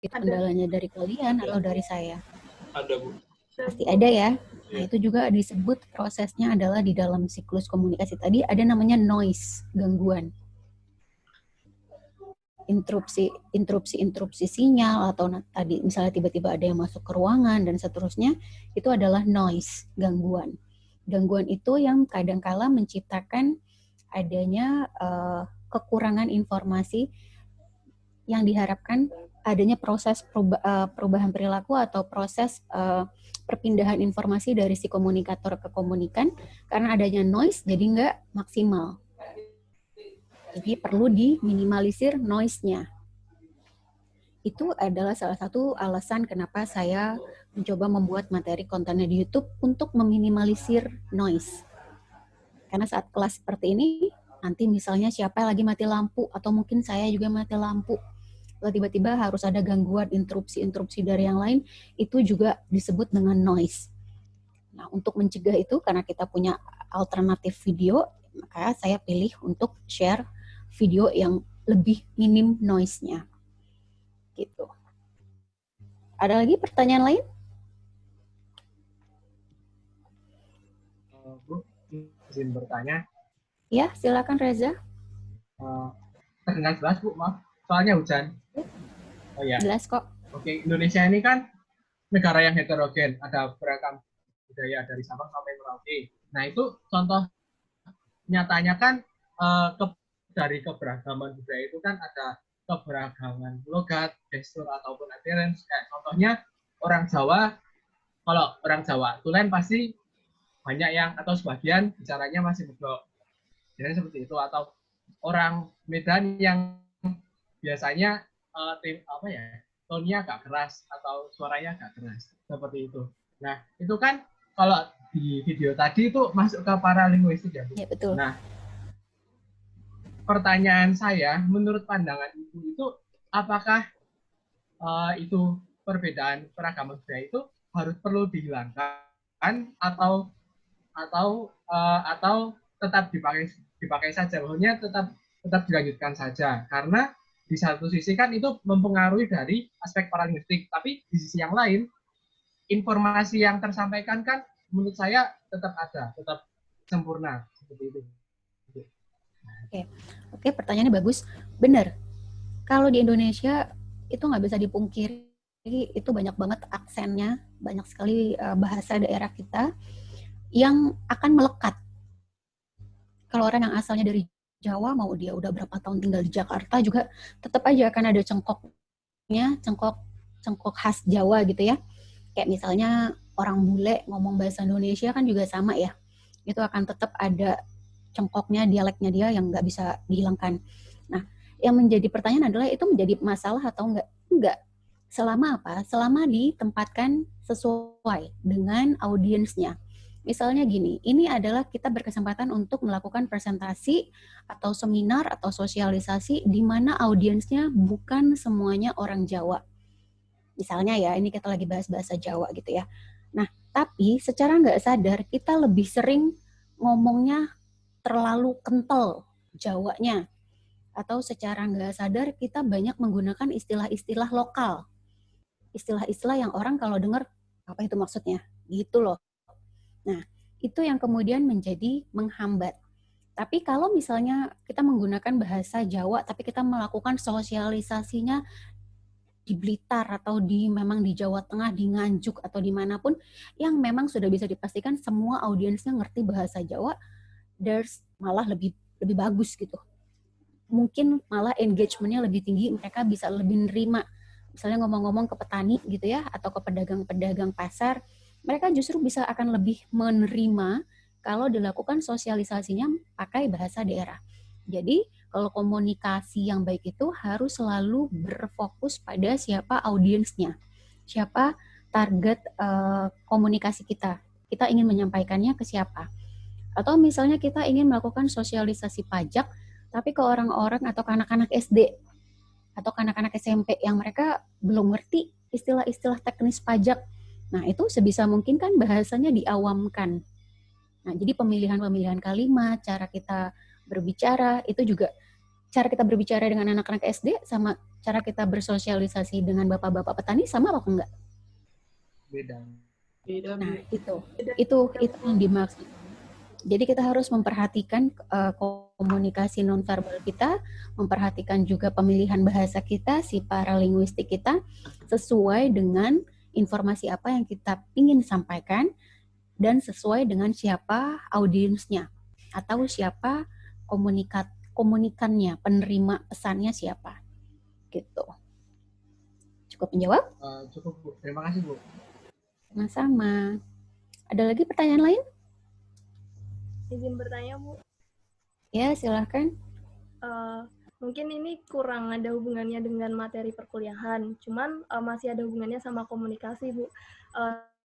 Itu kendalanya dari kalian atau dari saya? Ada, Bu. Pasti ada ya. Nah, itu juga disebut prosesnya adalah di dalam siklus komunikasi tadi ada namanya noise, gangguan. Interupsi sinyal atau tadi misalnya tiba-tiba ada yang masuk ke ruangan dan seterusnya, itu adalah noise, gangguan. Gangguan itu yang kadangkala menciptakan adanya kekurangan informasi yang diharapkan adanya proses perubahan perilaku atau proses perpindahan informasi dari si komunikator ke komunikan karena adanya noise jadi nggak maksimal. Jadi perlu diminimalisir noise-nya. Itu adalah salah satu alasan kenapa saya mencoba membuat materi kontennya di YouTube untuk meminimalisir noise. Karena saat kelas seperti ini, nanti misalnya siapa lagi mati lampu atau mungkin saya juga mati lampu, lalu tiba-tiba harus ada gangguan interupsi dari yang lain, itu juga disebut dengan noise. Nah, untuk mencegah itu karena kita punya alternatif video, maka saya pilih untuk share video yang lebih minim noise-nya. Gitu. Ada lagi pertanyaan lain? Bu, izin bertanya. Ya, silakan Reza. Terdengar jelas, Bu, maaf. Soalnya hujan. Oh ya. Jelas kok. Oke, Indonesia ini kan negara yang heterogen, ada beragam budaya dari Sabang sampai Merauke. Nah, itu contoh nyatanya kan dari keberagaman budaya itu kan ada keberagaman logat, gestur ataupun appearance. Kayak contohnya orang Jawa, kalau orang Jawa tulen pasti banyak yang atau sebagian bicaranya masih medok. Jadi seperti itu. Atau orang Medan yang biasanya tonnya agak keras atau suaranya agak keras seperti itu. Nah, itu kan kalau di video tadi itu masuk ke paralinguistik ya, Bu. Ya, betul. Nah, pertanyaan saya, menurut pandangan Ibu itu apakah itu perbedaan peragaman budaya itu harus perlu dihilangkan atau tetap dipakai saja, maksudnya tetap dilanjutkan saja, karena di satu sisi kan itu mempengaruhi dari aspek paralinguistik, tapi di sisi yang lain informasi yang tersampaikan kan menurut saya tetap ada, tetap sempurna seperti itu. Oke, pertanyaannya bagus. Benar. Kalau di Indonesia itu nggak bisa dipungkiri, itu banyak banget aksennya, banyak sekali bahasa daerah kita yang akan melekat. Kalau orang yang asalnya dari Jawa, mau dia udah berapa tahun tinggal di Jakarta juga tetap aja akan ada cengkok khas Jawa gitu ya. Kayak misalnya orang bule ngomong bahasa Indonesia kan juga sama ya. Itu akan tetap ada cengkoknya, dialeknya dia yang nggak bisa dihilangkan. Nah, yang menjadi pertanyaan adalah itu menjadi masalah atau enggak? Enggak. Selama apa? Selama ditempatkan sesuai dengan audiensnya. Misalnya gini, ini adalah kita berkesempatan untuk melakukan presentasi atau seminar atau sosialisasi di mana audiensnya bukan semuanya orang Jawa. Misalnya ya, ini kita lagi bahas bahasa Jawa gitu ya. Nah, tapi secara nggak sadar kita lebih sering ngomongnya terlalu kental Jawanya. Atau secara nggak sadar kita banyak menggunakan istilah-istilah lokal. Istilah-istilah yang orang kalau dengar, apa itu maksudnya? Gitu loh. Nah, itu yang kemudian menjadi menghambat. Tapi kalau misalnya kita menggunakan bahasa Jawa, tapi kita melakukan sosialisasinya di Blitar atau memang di Jawa Tengah, di Nganjuk atau dimanapun, yang memang sudah bisa dipastikan semua audiensnya ngerti bahasa Jawa, there's malah lebih bagus gitu. Mungkin malah engagementnya lebih tinggi, mereka bisa lebih nerima. Misalnya ngomong-ngomong ke petani gitu ya, atau ke pedagang-pedagang pasar, mereka justru bisa akan lebih menerima kalau dilakukan sosialisasinya pakai bahasa daerah. Jadi kalau komunikasi yang baik itu harus selalu berfokus pada siapa audiensnya, siapa target komunikasi kita. Kita ingin menyampaikannya ke siapa. Atau misalnya kita ingin melakukan sosialisasi pajak, tapi ke orang-orang atau ke anak-anak SD atau ke anak-anak SMP yang mereka belum ngerti istilah-istilah teknis pajak. Nah, itu sebisa mungkin kan bahasanya diawamkan. Nah, jadi pemilihan kalimat, cara kita berbicara, itu juga cara kita berbicara dengan anak-anak SD sama cara kita bersosialisasi dengan bapak-bapak petani sama apa enggak? Beda. Nah, itu yang dimaksud. Jadi kita harus memperhatikan komunikasi nonverbal kita, memperhatikan juga pemilihan bahasa kita, si paralinguistik kita, sesuai dengan informasi apa yang kita ingin sampaikan, dan sesuai dengan siapa audiensnya, atau siapa komunikannya, penerima pesannya siapa. Gitu. Cukup menjawab? Cukup, Bu. Terima kasih, Bu. Sama-sama. Ada lagi pertanyaan lain? Izin bertanya, Bu. Ya, silahkan. Mungkin ini kurang ada hubungannya dengan materi perkuliahan, cuman masih ada hubungannya sama komunikasi, Bu.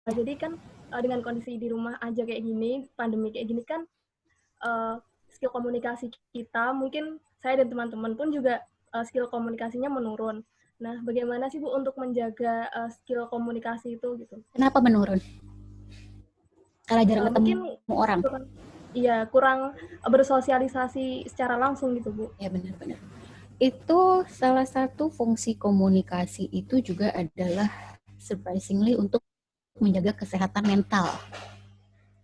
Jadi kan dengan kondisi di rumah aja kayak gini, pandemi kayak gini kan, skill komunikasi kita, mungkin saya dan teman-teman pun juga skill komunikasinya menurun. Nah, bagaimana sih, Bu, untuk menjaga skill komunikasi itu gitu? Kenapa menurun? Karena jarang ketemu orang. Iya, kurang bersosialisasi secara langsung gitu, Bu. Ya, benar-benar. Itu salah satu fungsi komunikasi itu juga adalah surprisingly untuk menjaga kesehatan mental.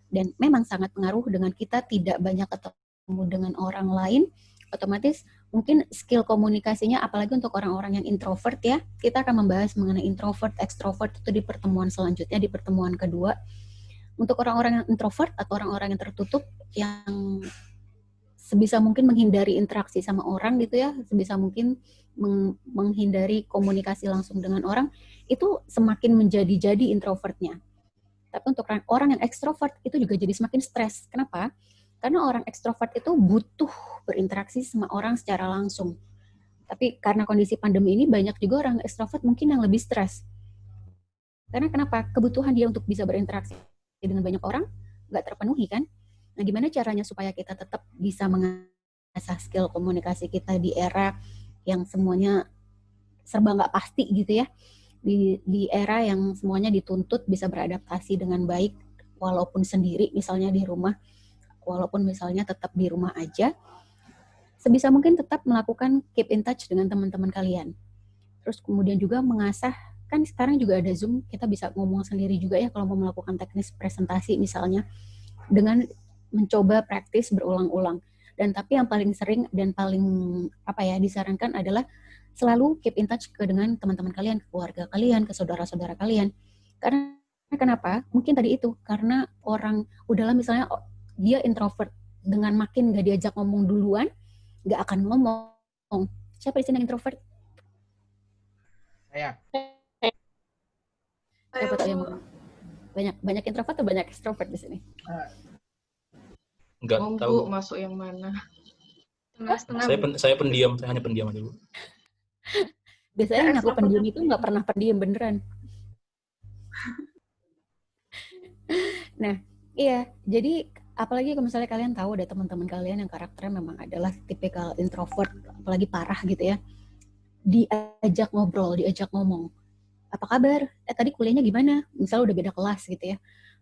Dan memang sangat pengaruh dengan kita tidak banyak ketemu dengan orang lain, otomatis mungkin skill komunikasinya, apalagi untuk orang-orang yang introvert ya, kita akan membahas mengenai introvert, extrovert itu di pertemuan selanjutnya, di pertemuan kedua. Untuk orang-orang yang introvert atau orang-orang yang tertutup, yang sebisa mungkin menghindari interaksi sama orang gitu ya, sebisa mungkin menghindari komunikasi langsung dengan orang, itu semakin menjadi introvertnya. Tapi untuk orang yang ekstrovert itu juga jadi semakin stres. Kenapa? Karena orang ekstrovert itu butuh berinteraksi sama orang secara langsung. Tapi karena kondisi pandemi ini banyak juga orang ekstrovert mungkin yang lebih stres. Karena kenapa? Kebutuhan dia untuk bisa berinteraksi dengan banyak orang nggak terpenuhi kan? Nah, gimana caranya supaya kita tetap bisa mengasah skill komunikasi kita di era yang semuanya serba nggak pasti gitu ya? Di era yang semuanya dituntut bisa beradaptasi dengan baik, walaupun sendiri misalnya di rumah, walaupun misalnya tetap di rumah aja, sebisa mungkin tetap melakukan keep in touch dengan teman-teman kalian. Terus kemudian juga mengasah, kan sekarang juga ada Zoom, kita bisa ngomong sendiri juga ya kalau mau melakukan teknis presentasi misalnya, dengan mencoba praktis berulang-ulang. Dan tapi yang paling sering dan paling disarankan adalah selalu keep in touch dengan teman-teman kalian, ke keluarga kalian, ke saudara-saudara kalian. Karena kenapa? Mungkin tadi itu, karena orang udahlah misalnya dia introvert, dengan makin gak diajak ngomong duluan, gak akan ngomong. Siapa di sini yang introvert? Saya. Siapa tahu yang ngomong? Banyak introvert atau banyak extrovert di sini? Enggak tahu. Bu, masuk yang mana? Tengah-tengah. Saya pendiam, saya hanya pendiam aja, Bu. Biasanya yang aku pendiam itu nggak pernah pendiam beneran. Nah, iya. Jadi apalagi kalau misalnya kalian tahu ada teman-teman kalian yang karakternya memang adalah tipikal introvert, apalagi parah gitu ya. Diajak ngobrol, diajak ngomong. Apa kabar? Tadi kuliahnya gimana? Misalnya udah beda kelas gitu ya,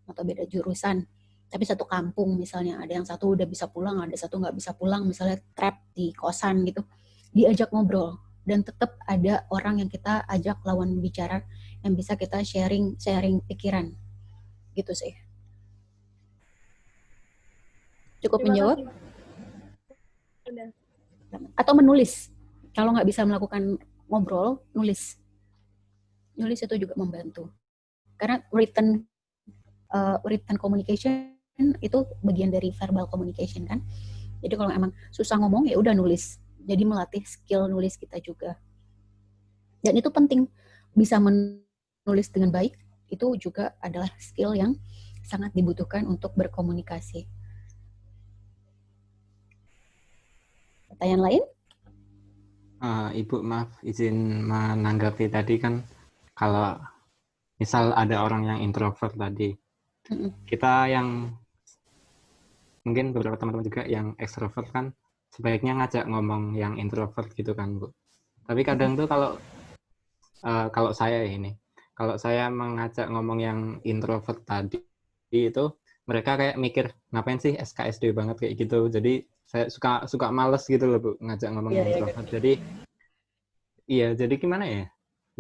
atau beda jurusan. Tapi satu kampung misalnya, ada yang satu udah bisa pulang, ada satu nggak bisa pulang, misalnya trap di kosan gitu. Diajak ngobrol. Dan tetap ada orang yang kita ajak lawan bicara, yang bisa kita sharing pikiran. Gitu sih. Cukup menjawab? Atau menulis. Kalau nggak bisa melakukan ngobrol, nulis. Nulis itu juga membantu. Karena written communication itu bagian dari verbal communication kan. Jadi kalau emang susah ngomong ya udah nulis. Jadi melatih skill nulis kita juga. Dan itu penting, bisa menulis dengan baik itu juga adalah skill yang sangat dibutuhkan untuk berkomunikasi. Pertanyaan lain? Ibu, maaf izin menanggapi tadi kan, kalau misal ada orang yang introvert tadi, kita yang mungkin beberapa teman-teman juga yang ekstrovert kan sebaiknya ngajak ngomong yang introvert gitu kan, Bu. Tapi kadang tuh kalau saya mengajak ngomong yang introvert tadi itu, mereka kayak mikir ngapain sih SKSD banget kayak gitu. Jadi Saya suka males gitu loh Bu ngajak ngomong introvert. Jadi gimana ya?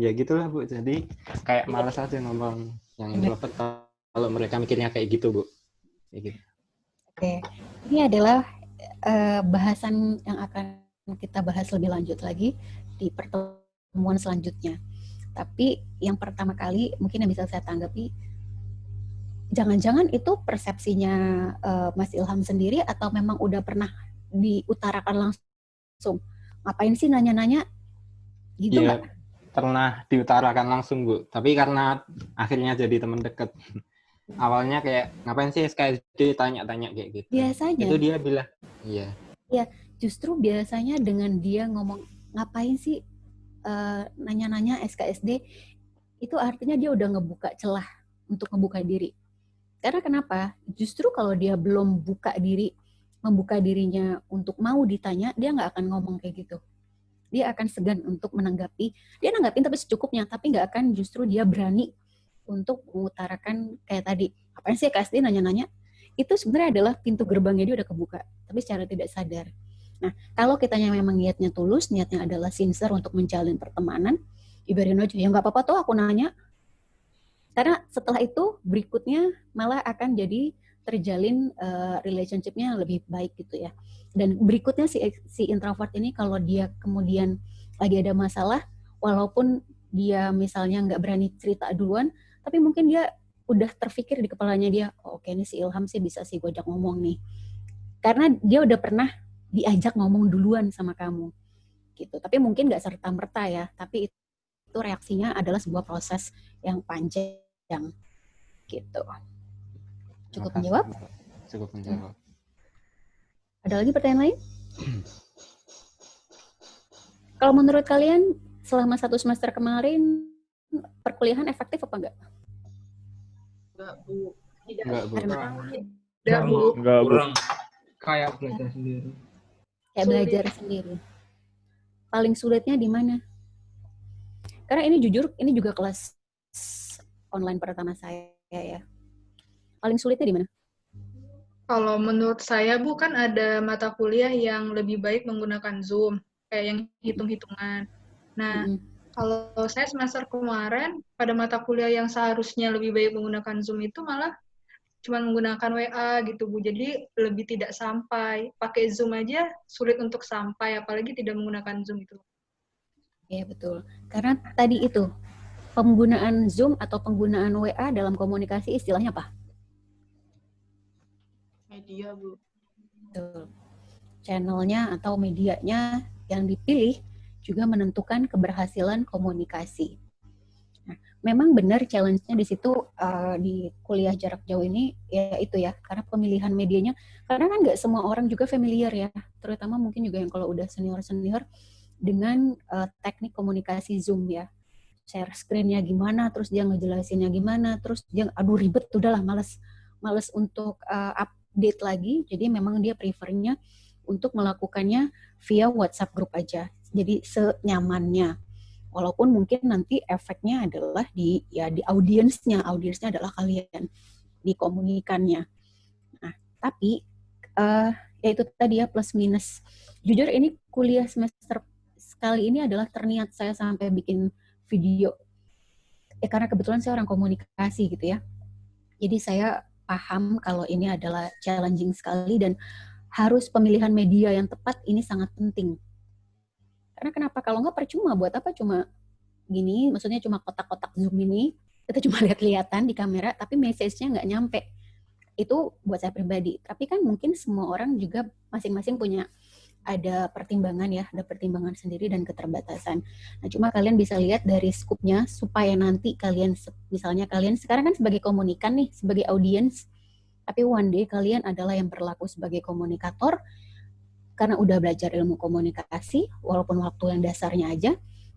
Ya gitulah Bu. Jadi kayak males aja ngomong yang introvert kalau mereka mikirnya kayak gitu Bu. Kayak gitu. Oke. Ini adalah bahasan yang akan kita bahas lebih lanjut lagi di pertemuan selanjutnya. Tapi yang pertama kali mungkin yang bisa saya tanggapi, jangan-jangan itu persepsinya Mas Ilham sendiri atau memang udah pernah diutarakan langsung? Ngapain sih nanya-nanya? Gitu nggak? Iya, pernah diutarakan langsung Bu. Tapi karena akhirnya jadi teman dekat. Awalnya kayak ngapain sih SKSD tanya-tanya kayak gitu. Biasanya. Itu dia bilang, iya. Ya, justru biasanya dengan dia ngomong ngapain sih nanya-nanya SKSD, itu artinya dia udah ngebuka celah untuk ngebuka diri. Karena kenapa? Justru kalau dia belum membuka dirinya untuk mau ditanya, dia nggak akan ngomong kayak gitu. Dia akan segan untuk menanggapi. Dia nanggapin tapi secukupnya, tapi nggak akan justru dia berani untuk mengutarakan kayak tadi. Apaan sih SKSD nanya-nanya? Itu sebenarnya adalah pintu gerbangnya dia udah kebuka, tapi secara tidak sadar. Nah, kalau kitanya memang niatnya tulus, niatnya adalah sincere untuk menjalin pertemanan, ibarin aja, ya nggak apa-apa tuh aku nanya. Karena setelah itu, berikutnya malah akan jadi terjalin relationship-nya lebih baik gitu ya. Dan berikutnya si introvert ini kalau dia kemudian lagi ada masalah, walaupun dia misalnya nggak berani cerita duluan, tapi mungkin dia udah terpikir di kepalanya dia, oh, oke ini si Ilham sih bisa sih gue ajak ngomong nih. Karena dia udah pernah diajak ngomong duluan sama kamu gitu. Tapi mungkin nggak serta-merta ya, tapi itu reaksinya adalah sebuah proses yang panjang gitu. Cukup menjawab? Cukup menjawab. Ada lagi pertanyaan lain? Kalau menurut kalian selama 1 semester kemarin perkuliahan efektif apa enggak? Enggak, Bu. Enggak, Bu. Enggak, Bu. Kurang. Kayak belajar sendiri. Belajar sendiri. Paling sulitnya di mana? Karena ini jujur, ini juga kelas online pertama saya ya. Paling sulitnya di mana? Kalau menurut saya, Bu, kan ada mata kuliah yang lebih baik menggunakan Zoom, kayak yang hitung-hitungan. Nah, kalau saya semester kemarin, pada mata kuliah yang seharusnya lebih baik menggunakan Zoom itu malah cuma menggunakan WA gitu, Bu. Jadi lebih tidak sampai. Pakai Zoom aja sulit untuk sampai, apalagi tidak menggunakan Zoom itu. Iya, betul. Karena tadi itu, penggunaan Zoom atau penggunaan WA dalam komunikasi istilahnya apa? Media, Bu. Betul. Channelnya atau medianya yang dipilih juga menentukan keberhasilan komunikasi. Nah, memang benar challenge-nya di situ di kuliah jarak jauh ini ya itu ya, karena pemilihan medianya, karena kan nggak semua orang juga familiar ya, terutama mungkin juga yang kalau udah senior-senior dengan teknik komunikasi Zoom ya. Share screen-nya gimana, terus dia ngejelasinnya gimana, terus dia aduh ribet, udahlah males untuk update lagi, jadi memang dia prefernya untuk melakukannya via WhatsApp group aja. Jadi senyamannya. Walaupun mungkin nanti efeknya adalah di audiensnya adalah kalian di komunikannya. Nah, tapi ya itu tadi ya plus minus. Jujur ini kuliah semester sekali ini adalah terniat saya sampai bikin video. Karena kebetulan saya orang komunikasi gitu ya. Jadi saya paham kalau ini adalah challenging sekali dan harus pemilihan media yang tepat ini sangat penting. Karena kenapa? Kalau nggak percuma, buat apa cuma gini, maksudnya cuma kotak-kotak Zoom ini, kita cuma lihat-lihatan di kamera, tapi message-nya nggak nyampe. Itu buat saya pribadi. Tapi kan mungkin semua orang juga masing-masing punya ada pertimbangan ya, ada pertimbangan sendiri dan keterbatasan. Nah, cuma kalian bisa lihat dari scoop-nya supaya nanti kalian, misalnya kalian sekarang kan sebagai komunikan nih, sebagai audiens, tapi one day kalian adalah yang berlaku sebagai komunikator, karena udah belajar ilmu komunikasi, walaupun waktu yang dasarnya aja,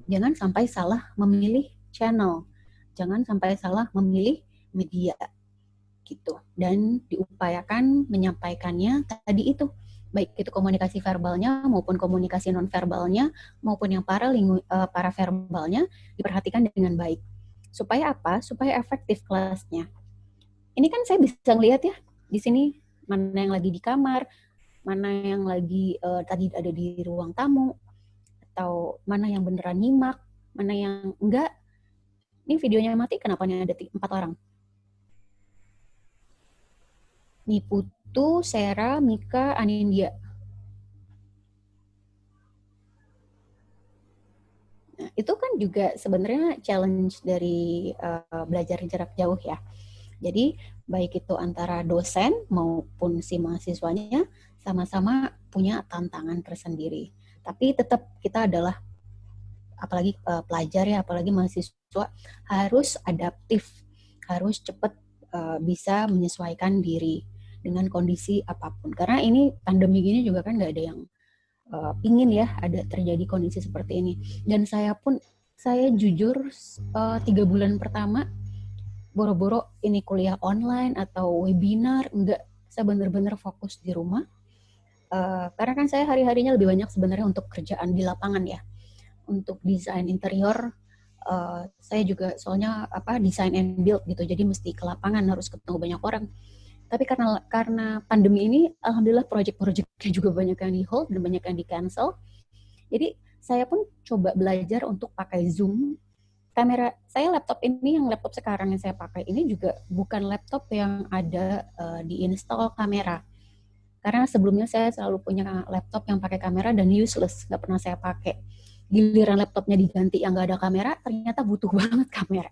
jangan sampai salah memilih channel, jangan sampai salah memilih media, gitu. Dan diupayakan menyampaikannya tadi itu, baik itu komunikasi verbalnya maupun komunikasi non-verbalnya, maupun yang paraverbalnya, diperhatikan dengan baik. Supaya apa? Supaya efektif kelasnya. Ini kan saya bisa ngelihat ya, di sini mana yang lagi di kamar, mana yang lagi tadi ada di ruang tamu, atau mana yang beneran nyimak, mana yang enggak. Ini videonya mati, kenapa ada 4 orang? Niputu, Sera, Mika, Anindya. Nah, itu kan juga sebenarnya challenge dari belajar jarak jauh ya. Jadi baik itu antara dosen maupun si mahasiswanya sama-sama punya tantangan tersendiri. Tapi tetap kita adalah, apalagi pelajar ya, apalagi mahasiswa, harus adaptif, harus cepat bisa menyesuaikan diri dengan kondisi apapun. Karena ini pandemi gini juga kan nggak ada yang pingin ya ada terjadi kondisi seperti ini. Dan saya jujur 3 bulan pertama boro-boro ini kuliah online atau webinar, enggak, saya benar-benar fokus di rumah. Karena kan saya hari-harinya lebih banyak sebenarnya untuk kerjaan di lapangan ya. Untuk desain interior, saya juga soalnya design and build gitu, jadi mesti ke lapangan, harus ketemu banyak orang. Tapi karena pandemi ini, alhamdulillah project-projectnya juga banyak yang di hold dan banyak yang di cancel. Jadi saya pun coba belajar untuk pakai Zoom. Kamera saya, laptop sekarang yang saya pakai ini juga bukan laptop yang ada diinstal kamera. Karena sebelumnya saya selalu punya laptop yang pakai kamera dan useless, nggak pernah saya pakai. Giliran laptopnya diganti yang nggak ada kamera, ternyata butuh banget kamera.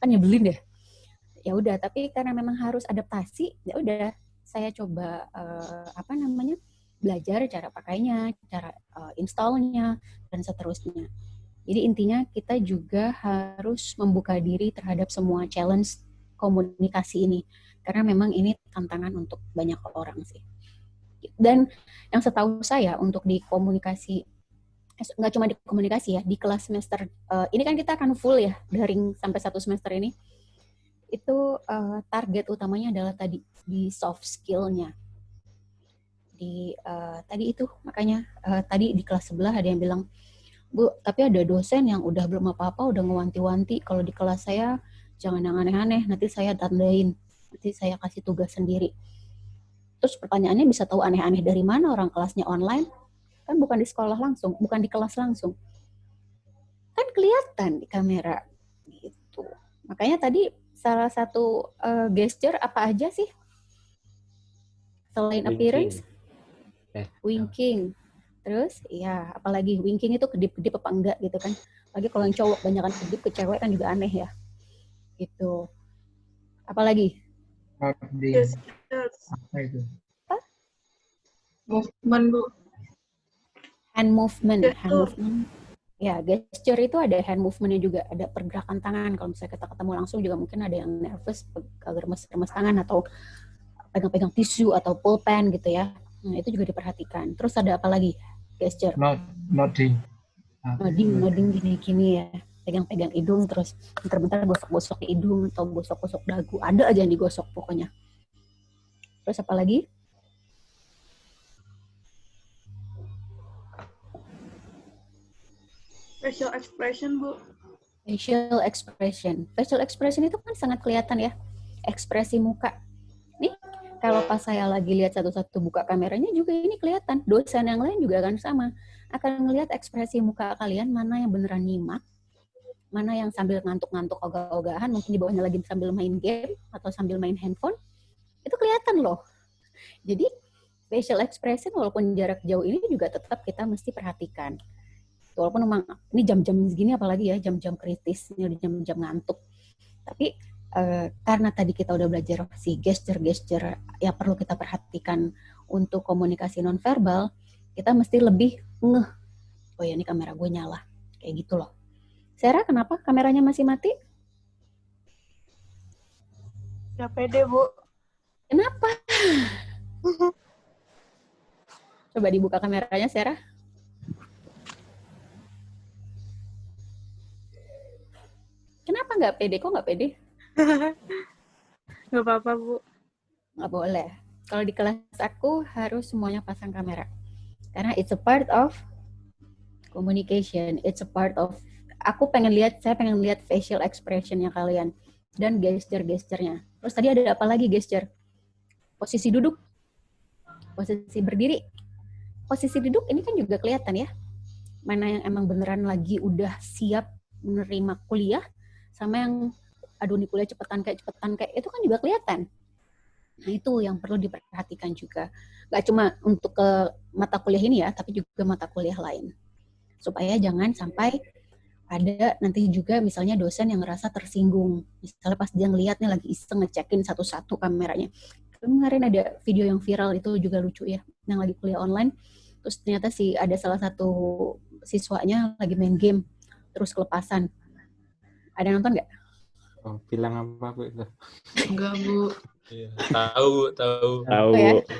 Kan nyebelin deh. Ya udah, tapi karena memang harus adaptasi, ya udah saya coba belajar cara pakainya, cara installnya, dan seterusnya. Jadi intinya kita juga harus membuka diri terhadap semua challenge komunikasi ini. Karena memang ini tantangan untuk banyak orang sih. Dan yang setahu saya untuk di komunikasi, nggak cuma di komunikasi ya, di kelas semester, ini kan kita akan full ya, daring sampai 1 semester ini. Itu target utamanya adalah tadi, di soft skill-nya. Tadi itu, makanya tadi di kelas sebelah ada yang bilang, Bu, tapi ada dosen yang udah belum apa-apa, udah ngewanti-wanti, kalau di kelas saya jangan yang aneh-aneh, nanti saya tandain, nanti saya kasih tugas sendiri. Terus pertanyaannya, bisa tahu aneh-aneh dari mana, orang kelasnya online? Kan bukan di sekolah langsung, bukan di kelas langsung. Kan kelihatan di kamera. Gitu. Makanya tadi salah satu gesture apa aja sih? Selain appearance? Winking. Terus, ya, apalagi winking itu kedip-kedip apa enggak gitu kan. Lagi kalau yang cowok banyakan kedip, ke cewek kan juga aneh ya. Gitu. Apalagi? Apa itu? Apa? Movement, Bu. Hand movement. Hand movement. Ya, gesture itu ada hand movement-nya juga. Ada pergerakan tangan. Kalau misalnya kita ketemu langsung juga mungkin ada yang nervous, agak remes tangan, atau pegang-pegang tisu, atau pulpen gitu ya. Nah, itu juga diperhatikan. Terus ada apa lagi? Gesture. Nodding gini-gini ya, pegang-pegang hidung, terus bentar-bentar gosok-gosok hidung atau gosok-gosok dagu, ada aja yang digosok pokoknya. Terus apa lagi? Facial expression, Bu. Facial expression itu kan sangat kelihatan ya, ekspresi muka. Nih, kalau pas saya lagi lihat satu-satu buka kameranya juga ini kelihatan. Dosen yang lain juga akan sama. Akan ngelihat ekspresi muka kalian, mana yang beneran nyimak, mana yang sambil ngantuk-ngantuk ogah-ogahan, mungkin di bawahnya lagi sambil main game atau sambil main handphone. Itu kelihatan loh. Jadi, facial expression walaupun jarak jauh ini juga tetap kita mesti perhatikan. Walaupun memang ini jam-jam segini, apalagi ya jam-jam kritis, ini jam-jam ngantuk. Tapi karena tadi kita udah belajar si gesture-gesture yang perlu kita perhatikan untuk komunikasi nonverbal, kita mesti lebih ngeh. Oh ya, ini kamera gue nyala. Kayak gitu loh. Sarah, kenapa kameranya masih mati? Ya pede, Bu. Kenapa? Coba dibuka kameranya, Sarah. Kenapa nggak pede? Kok nggak pede? Nggak apa-apa, Bu. Nggak boleh. Kalau di kelas aku harus semuanya pasang kamera. Karena it's a part of communication. It's a part of, saya pengen lihat facial expression-nya kalian. Dan gesture-gesturnya. Terus tadi ada apa lagi gesture? Posisi duduk. Posisi berdiri, posisi duduk ini kan juga kelihatan ya, mana yang emang beneran lagi udah siap menerima kuliah, sama yang aduh nih kuliah cepetan kayak itu kan juga kelihatan. Nah itu yang perlu diperhatikan juga. Gak cuma untuk ke mata kuliah ini ya, tapi juga mata kuliah lain. Supaya jangan sampai ada nanti juga misalnya dosen yang ngerasa tersinggung. Misalnya pas dia ngeliat nih lagi iseng ngecekin satu-satu kameranya. Kemarin ada video yang viral itu juga lucu ya, yang lagi kuliah online. Terus ternyata ada salah satu siswanya lagi main game, terus kelepasan. Ada yang nonton nggak? Oh, bilang apa Bu itu? Enggak, Bu. Iya, tahu. Tahu ya? Bu.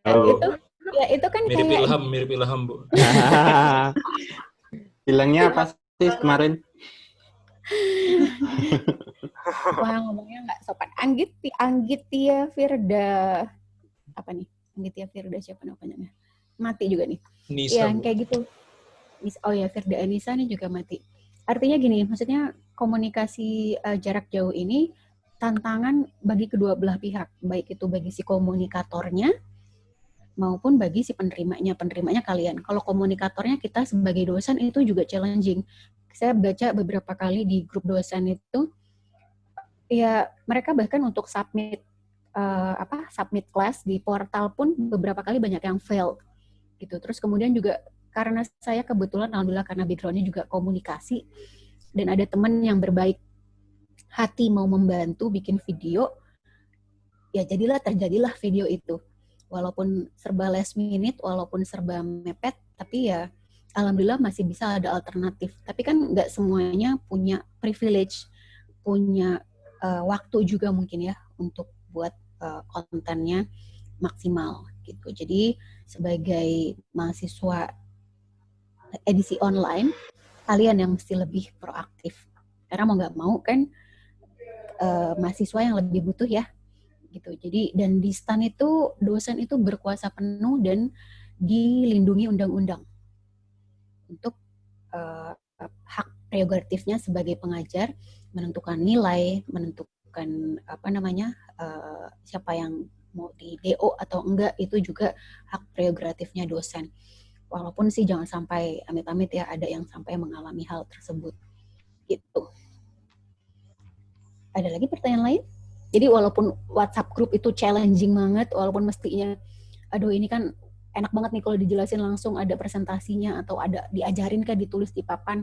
Tahu. Itu kan Mirip kayak Ilham Bu. Bilangnya apa sih kemarin? wah ngomongnya nggak sopan. Anggitia Firda apa nih? Anggitia Firda siapa namanya? Mati juga nih. Nisa. Iya, kayak gitu. Oh ya, Firda Anissa nih juga mati. Artinya gini, maksudnya komunikasi jarak jauh ini tantangan bagi kedua belah pihak, baik itu bagi si komunikatornya maupun bagi si penerimanya kalian. Kalau komunikatornya kita sebagai dosen itu juga challenging. Saya baca beberapa kali di grup dosen itu, ya mereka bahkan untuk submit kelas di portal pun beberapa kali banyak yang fail gitu. Terus kemudian juga karena saya kebetulan alhamdulillah karena background-nya juga komunikasi dan ada teman yang berbaik hati mau membantu bikin video, ya terjadilah video itu. Walaupun serba last minute, walaupun serba mepet, tapi ya alhamdulillah masih bisa ada alternatif. Tapi kan nggak semuanya punya privilege, punya waktu juga mungkin ya untuk buat kontennya maksimal gitu. Jadi sebagai mahasiswa edisi online, kalian yang mesti lebih proaktif. Karena mau nggak mau kan mahasiswa yang lebih butuh ya gitu. Jadi dan di STAN itu dosen itu berkuasa penuh dan dilindungi undang-undang untuk hak prerogatifnya sebagai pengajar menentukan nilai, menentukan siapa yang mau di DO atau enggak, itu juga hak prerogatifnya dosen. Walaupun sih jangan sampai amit-amit ya ada yang sampai mengalami hal tersebut. Gitu. Ada lagi pertanyaan lain? Jadi walaupun WhatsApp group itu challenging banget, walaupun mestinya aduh ini kan enak banget nih kalau dijelasin langsung ada presentasinya atau ada diajarin kan ditulis di papan.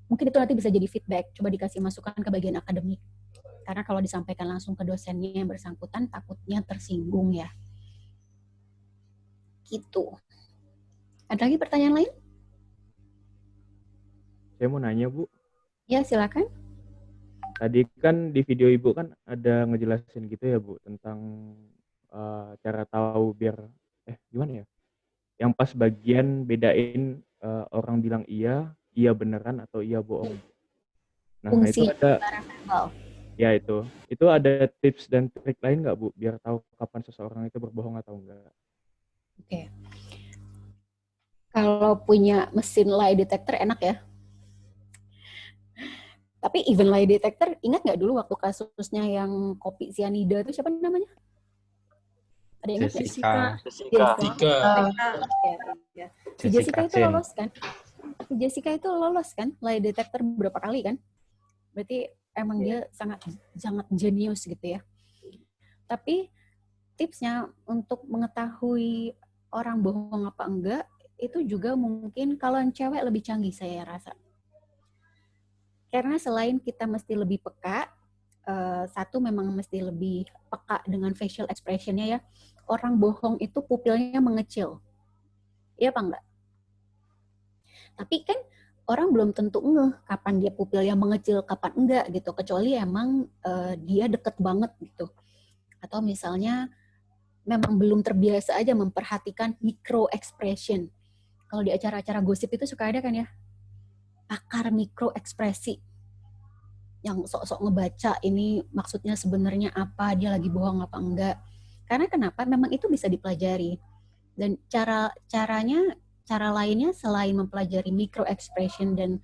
Mungkin itu nanti bisa jadi feedback, coba dikasih masukan ke bagian akademik. Karena kalau disampaikan langsung ke dosennya yang bersangkutan takutnya tersinggung ya. Gitu. Ada lagi pertanyaan lain? Saya mau nanya, Bu. Ya, silakan. Tadi kan di video Ibu kan ada ngejelasin gitu ya, Bu, tentang cara tahu biar gimana ya? Yang pas bagian bedain orang bilang iya beneran atau iya bohong. Nah, fungsi itu ada paraverbal. Ya itu ada tips dan trik lain nggak, Bu, biar tahu kapan seseorang itu berbohong atau enggak? Oke. Kalau punya mesin lie detector enak ya. Tapi even lie detector, ingat nggak dulu waktu kasusnya yang kopi sianida itu siapa namanya? Ada yang ingat nggak? Jessica itu lolos kan? Si Jessica itu lolos kan? Lie detector beberapa kali kan? Berarti emang dia sangat jenius gitu ya. Tapi tipsnya untuk mengetahui orang bohong apa enggak, itu juga mungkin kalau yang cewek lebih canggih saya rasa. Karena selain kita mesti lebih peka, satu memang mesti lebih peka dengan facial expression-nya ya. Orang bohong itu pupilnya mengecil. Iya apa enggak? Tapi kan orang belum tentu ngeh kapan dia pupilnya mengecil, kapan enggak gitu. Kecuali emang dia deket banget gitu. Atau misalnya memang belum terbiasa aja memperhatikan micro expression. Kalau di acara-acara gosip itu suka ada kan ya, pakar mikro ekspresi yang sok-sok ngebaca ini maksudnya sebenarnya apa, dia lagi bohong apa enggak. Karena kenapa? Memang itu bisa dipelajari. Dan cara lainnya selain mempelajari micro expression dan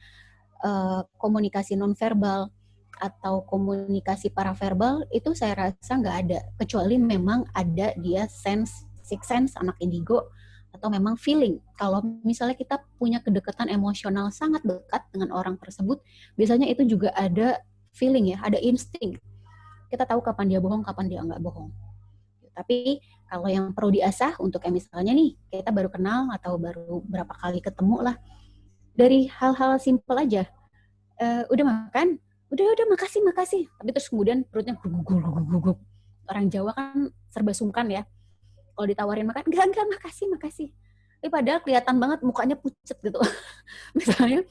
komunikasi nonverbal atau komunikasi paraverbal, itu saya rasa nggak ada. Kecuali memang ada dia sense sixth sense, anak indigo, atau memang feeling. Kalau misalnya kita punya kedekatan emosional sangat dekat dengan orang tersebut, biasanya itu juga ada feeling ya, ada insting. Kita tahu kapan dia bohong, kapan dia nggak bohong. Tapi kalau yang perlu diasah untuk yang misalnya nih, kita baru kenal atau baru berapa kali ketemu lah, dari hal-hal simpel aja. Udah makan? Udah, makasih. Tapi terus kemudian perutnya guguk. Orang Jawa kan serba sungkan ya. Kalau ditawarin makan, enggak, makasih. Tapi padahal kelihatan banget mukanya pucet gitu. Misalnya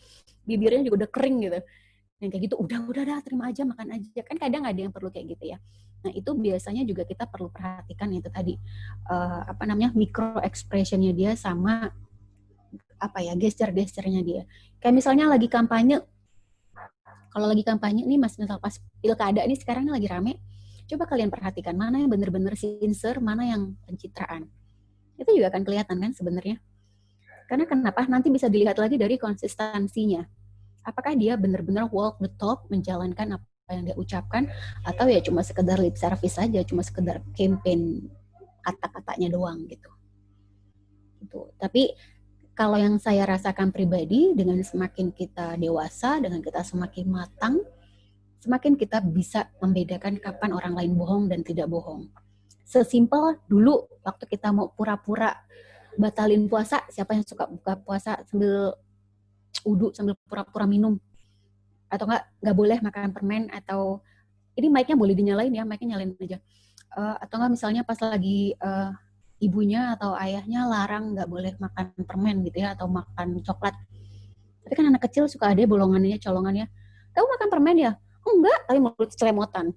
bibirnya juga udah kering gitu. Yang kayak gitu, udah, terima aja, makan aja. Kan kadang ada yang perlu kayak gitu ya. Nah, itu biasanya juga kita perlu perhatikan itu tadi. Micro expression-nya dia sama gesture-gesturenya dia. Kayak misalnya lagi kampanye. Kalau lagi kampanye nih, misal pas pilkada nih sekarang lagi rame, coba kalian perhatikan mana yang benar-benar sincere, mana yang pencitraan. Itu juga akan kelihatan kan sebenarnya. Karena kenapa? Nanti bisa dilihat lagi dari konsistensinya. Apakah dia benar-benar walk the talk, menjalankan apa yang dia ucapkan, atau ya cuma sekedar lip service saja, cuma sekedar campaign kata-katanya doang gitu. Tapi kalau yang saya rasakan pribadi, dengan semakin kita dewasa, dengan kita semakin matang, semakin kita bisa membedakan kapan orang lain bohong dan tidak bohong. Sesimpel dulu waktu kita mau pura-pura batalin puasa, siapa yang suka buka puasa sambil wudu, sambil pura-pura minum, atau nggak boleh makan permen, atau ini mic-nya boleh dinyalain ya, mic-nya nyalain aja, atau nggak misalnya pas lagi ibunya atau ayahnya larang nggak boleh makan permen gitu ya, atau makan coklat. Tapi kan anak kecil suka ada bolongannya, colongannya, kamu makan permen ya? Enggak, tapi mulut celemotan.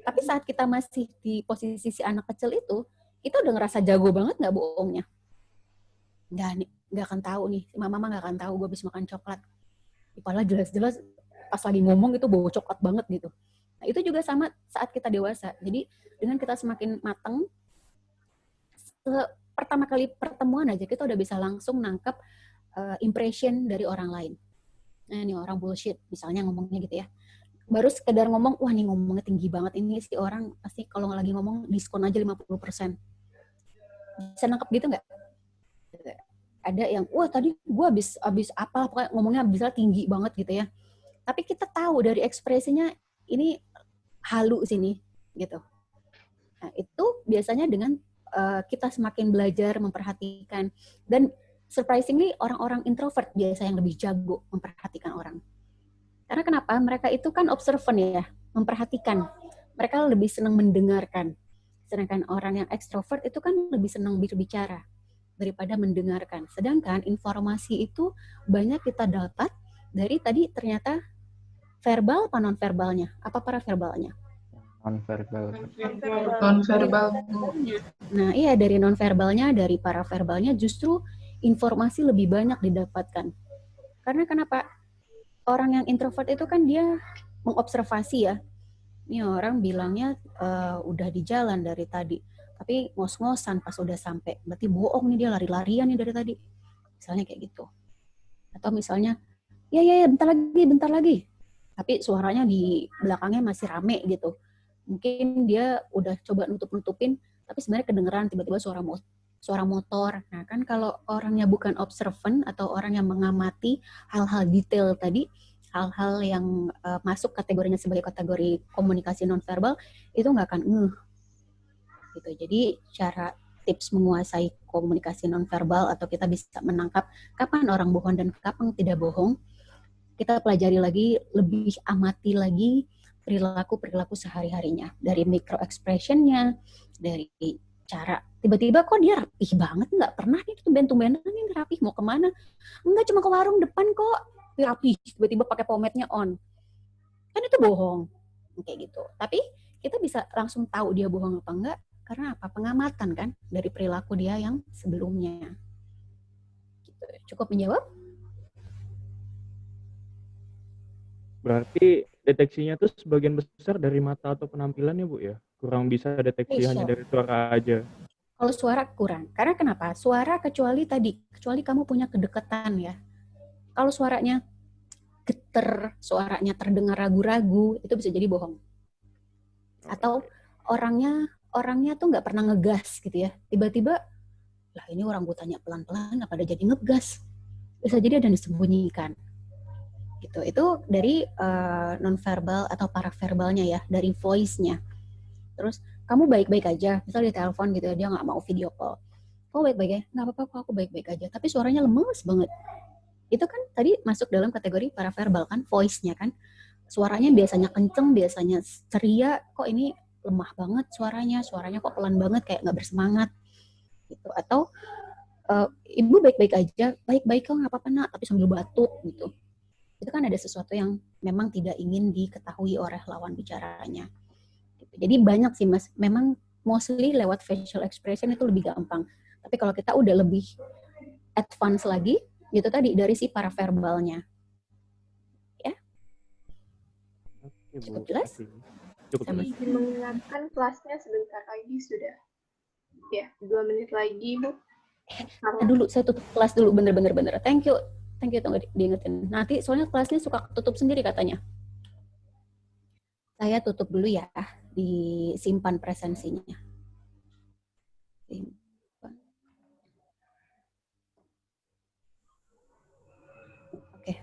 Tapi saat kita masih di posisi si anak kecil itu, kita udah ngerasa jago banget nggak bohongnya. Nggak akan tahu nih, mama nggak akan tahu gue habis makan coklat. Padahal jelas-jelas pas lagi ngomong itu bau coklat banget gitu. Nah, itu juga sama saat kita dewasa. Jadi dengan kita semakin matang, pertama kali pertemuan aja kita udah bisa langsung nangkep impression dari orang lain. Nah, ini orang bullshit, misalnya ngomongnya gitu ya. Baru sekedar ngomong, wah nih ngomongnya tinggi banget, ini si orang pasti kalau lagi ngomong diskon aja 50%. Bisa nangkep gitu nggak? Ada yang, wah tadi gue habis apa, pokoknya ngomongnya bisa tinggi banget gitu ya. Tapi kita tahu dari ekspresinya, ini halu sini, gitu. Nah, itu biasanya dengan kita semakin belajar memperhatikan, dan surprisingly orang-orang introvert biasa yang lebih jago memperhatikan orang. Karena kenapa? Mereka itu kan observant ya, memperhatikan. Mereka lebih senang mendengarkan. Sedangkan orang yang ekstrovert itu kan lebih senang berbicara daripada mendengarkan. Sedangkan informasi itu banyak kita dapat dari tadi ternyata verbal apa non-verbalnya? Apa paraverbalnya? Non-verbal. Nah, iya, dari non-verbalnya, dari paraverbalnya justru informasi lebih banyak didapatkan. Karena kenapa? Orang yang introvert itu kan dia mengobservasi ya. Ini orang bilangnya udah di jalan dari tadi, tapi ngos-ngosan pas udah sampai. Berarti bohong nih, dia lari-larian nih dari tadi. Misalnya kayak gitu. Atau misalnya, ya bentar lagi. Tapi suaranya di belakangnya masih rame gitu. Mungkin dia udah coba nutup-nutupin, tapi sebenarnya kedengeran tiba-tiba suara motor. Nah, kan kalau orangnya bukan observant atau orang yang mengamati hal-hal detail tadi, hal-hal yang masuk kategorinya sebagai kategori komunikasi nonverbal, itu nggak akan gitu. Jadi cara tips menguasai komunikasi nonverbal atau kita bisa menangkap kapan orang bohong dan kapan tidak bohong, kita pelajari lagi, lebih amati lagi perilaku sehari-harinya, dari micro expression-nya, dari cara tiba-tiba kok dia rapih banget, nggak pernah nih tumben-tumbenan nih rapih, mau kemana? Enggak, cuma ke warung depan kok, rapih, tiba-tiba pakai pomade-nya on, kan itu bohong, kayak gitu. Tapi kita bisa langsung tahu dia bohong apa enggak, karena apa? Pengamatan kan dari perilaku dia yang sebelumnya. Gitu. Cukup menjawab? Berarti deteksinya tuh sebagian besar dari mata atau penampilan ya Bu ya? Kurang bisa deteksi hanya dari suara aja. Kalau suara kurang. Karena kenapa? Suara kecuali kamu punya kedekatan ya. Kalau suaranya geter, suaranya terdengar ragu-ragu, itu bisa jadi bohong. Atau orangnya orangnya tuh nggak pernah ngegas gitu ya. Tiba-tiba, lah ini orang gue tanya pelan-pelan, apa ada jadi ngegas? Bisa jadi ada yang disembunyikan. Gitu. Itu dari non-verbal atau paraverbalnya ya, dari voice-nya. Terus, kamu baik-baik aja, misal di telepon gitu ya, dia nggak mau video call. Kamu baik-baik ya? Nggak apa-apa kok, aku baik-baik aja. Tapi suaranya lemes banget. Itu kan tadi masuk dalam kategori paraverbal kan, voice-nya kan. Suaranya biasanya kenceng, biasanya ceria, kok ini lemah banget suaranya kok pelan banget, kayak nggak bersemangat. Gitu. Atau, ibu baik-baik aja, baik-baik kok nggak apa-apa nak, tapi sambil batuk gitu. Itu kan ada sesuatu yang memang tidak ingin diketahui oleh lawan bicaranya. Gitu. Jadi banyak sih Mas, memang mostly lewat facial expression itu lebih gampang. Tapi kalau kita udah lebih advance lagi, itu tadi dari si paraverbalnya. Ya? Oke, Bu. Cukup jelas? Cukup jelas. Izin mengingatkan kelasnya sebentar lagi sudah. Ya, 2 menit lagi, Bu. Dulu, saya tutup kelas dulu, bener. Thank you, tunggu diingetin. Nanti soalnya kelasnya suka tutup sendiri katanya. Saya tutup dulu ya, disimpan presensinya. Simpan. Oke.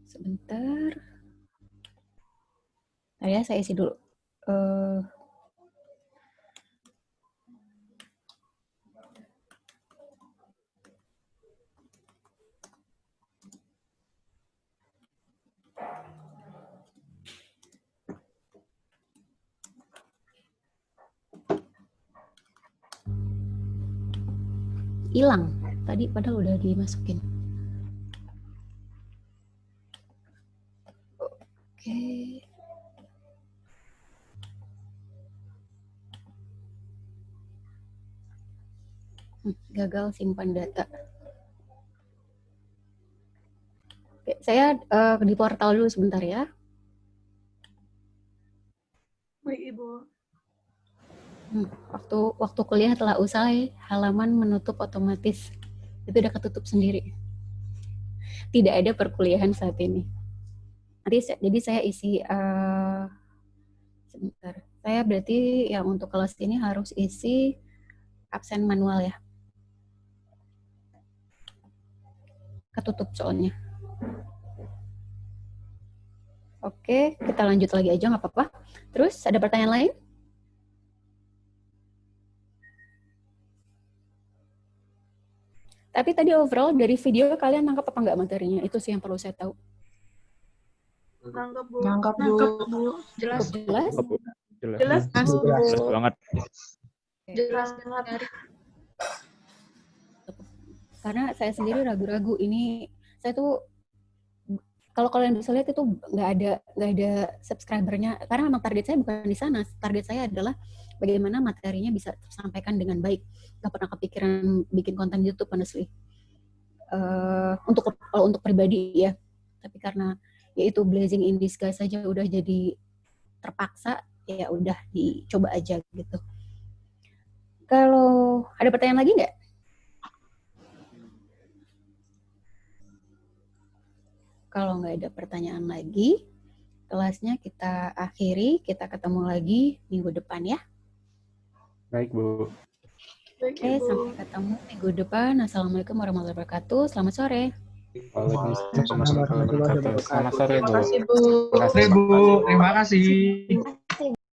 Sebentar. Ya, saya isi dulu. Hilang. Tadi padahal udah dimasukin. Oke. Gagal simpan data. Oke, saya di portal dulu sebentar ya. Baik, Ibu. Waktu kuliah telah usai, halaman menutup otomatis. Itu udah ketutup sendiri. Tidak ada perkuliahan saat ini. Jadi saya isi sebentar. Saya berarti yang untuk kelas ini harus isi absen manual ya. Ketutup soalnya. Oke, kita lanjut lagi aja nggak apa-apa. Terus ada pertanyaan lain? Tapi tadi overall dari video kalian nangkap apa nggak materinya? Itu sih yang perlu saya tahu. Nangkep, Bu. Nangkep, Bu. Jelas. Jelas? Jelas, Bu. Jelas banget. Jelas banget. Karena saya sendiri ragu-ragu ini, saya tuh kalau kalian bisa lihat itu nggak ada subscribernya, karena memang target saya bukan di sana. Target saya adalah bagaimana materinya bisa tersampaikan dengan baik. Gak pernah kepikiran bikin konten YouTube honestly. Untuk pribadi ya, tapi karena yaitu blessing in disguise saja udah jadi terpaksa, ya udah dicoba aja gitu. Kalau ada pertanyaan lagi nggak? Kalau nggak ada pertanyaan lagi, kelasnya kita akhiri. Kita ketemu lagi minggu depan ya. Baik, Bu. Oke, sampai ketemu minggu depan. Assalamualaikum warahmatullahi wabarakatuh. Selamat sore. Waalaikumsalam warahmatullahi wabarakatuh. Selamat sore, Bu. Terima kasih, Bu. Terima kasih, Bu. Terima kasih.